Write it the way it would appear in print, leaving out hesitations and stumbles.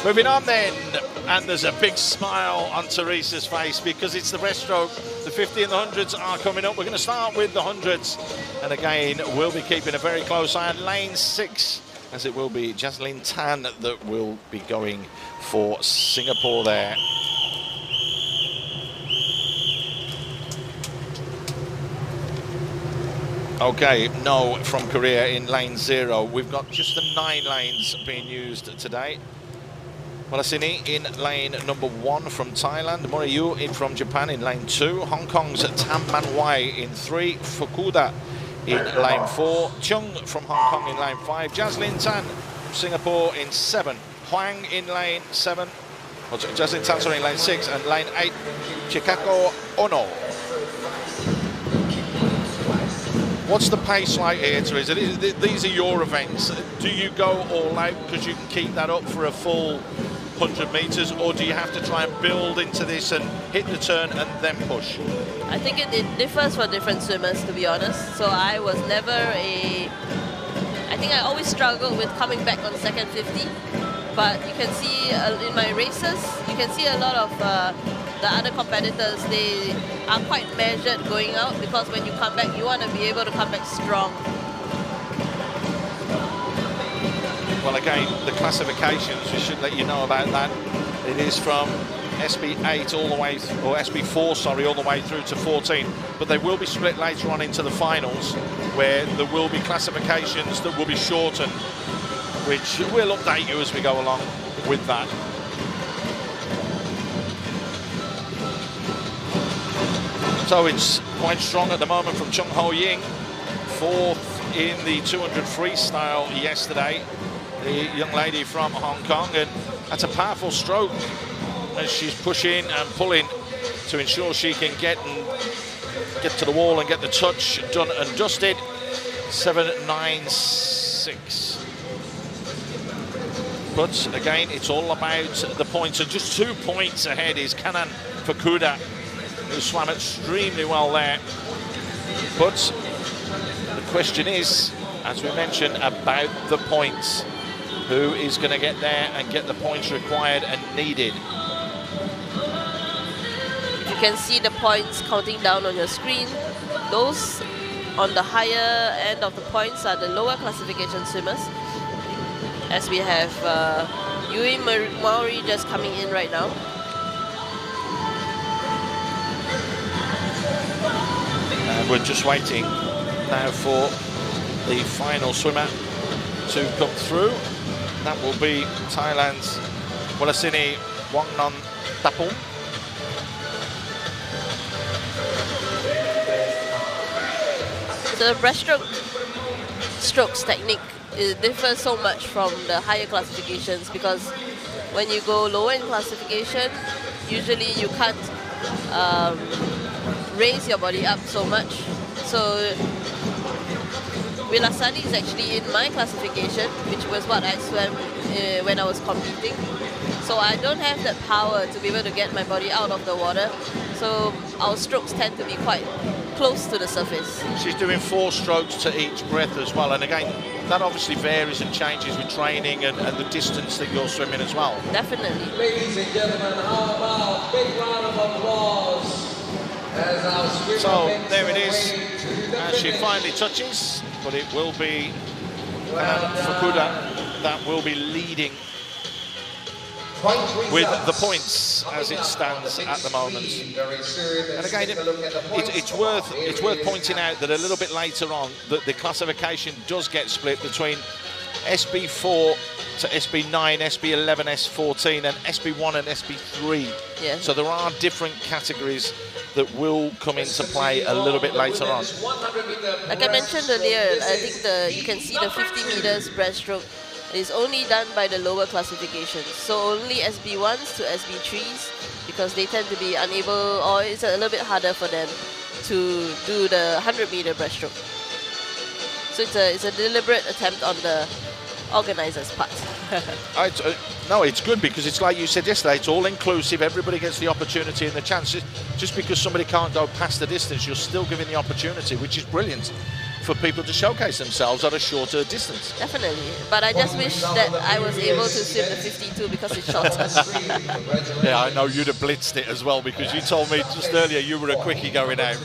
Moving on then, and there's a big smile on Teresa's face because it's the breaststroke. The 50 and the 100s are coming up. We're going to start with the 100s, and again, we'll be keeping a very close eye on lane 6, as it will be Jazlene Tan that will be going for Singapore there. Okay, no from Korea in lane 0. We've got just the 9 lanes being used today. Malasini in lane number 1 from Thailand. Moriyu in from Japan in lane 2. Hong Kong's Tam Man Wai in 3. Fukuda in lane 4. Chung from Hong Kong in lane 5. Jazlene Tan from Singapore in 7. Huang in lane 7. Jazlene Tan, sorry, in lane 6. And lane 8, Chikako Ono. What's the pace like here, Teresa? These are your events. Do you go all out because you can keep that up for a full 100 metres, or do you have to try and build into this and hit the turn and then push? I think it differs for different swimmers, to be honest. So I was never a... I think I always struggled with coming back on the second 50. But you can see in my races, you can see a lot of the other competitors, they are quite measured going out, because when you come back, you want to be able to come back strong. Well, again, the classifications, we should let you know about that. It is from SB8 all the way, or SB4, sorry, all the way through to 14. But they will be split later on into the finals, where there will be classifications that will be shortened, which we'll update you as we go along with that. So it's quite strong at the moment from Chung Ho Ying, 4th in the 200 freestyle yesterday. The young lady from Hong Kong, and that's a powerful stroke as she's pushing and pulling to ensure she can get to the wall and get the touch done and dusted. 7.96. But again, it's all about the points, and just 2 points ahead is Kanan Fukuda, who swam extremely well there. But the question is, as we mentioned, about the points. Who is going to get there and get the points required and needed? You can see the points counting down on your screen. Those on the higher end of the points are the lower classification swimmers. As we have Yui Maori just coming in right now. And we're just waiting now for the final swimmer to come through. That will be Thailand's Walasini Wongnon Tapung. So the breaststroke strokes technique, it differs so much from the higher classifications, because when you go lower in classification, usually you can't raise your body up so much. So Vilasani is actually in my classification, which was what I swam when I was competing. So I don't have that power to be able to get my body out of the water. So our strokes tend to be quite close to the surface. She's doing 4 strokes to each breath as well. And again, that obviously varies and changes with training and the distance that you're swimming as well. Definitely. Ladies and gentlemen, how about a big round of applause as our swimmer. So there it is, as she finally touches. But it will be Fukuda that will be leading with the points as it stands at the moment. And again, it's worth pointing out that a little bit later on that the classification does get split between SB4 to SB9, SB11, S14, and SB1 and SB3. Yeah. So there are different categories that will come into play a little bit later on. Like I mentioned earlier, I think you can see the 50 meters breaststroke is only done by the lower classifications. So only SB1s to SB3s, because they tend to be unable, or it's a little bit harder for them to do the 100-meter breaststroke. So it's a deliberate attempt on the organizers' part. No, it's good, because it's like you said yesterday, it's all inclusive, everybody gets the opportunity and the chance. Just because somebody can't go past the distance, you're still giving the opportunity, which is brilliant for people to showcase themselves at a shorter distance. Definitely. But I just wish that I was able to swim the 52 because it's shorter. Yeah, I know you'd have blitzed it as well because you told me just earlier you were a quickie going out.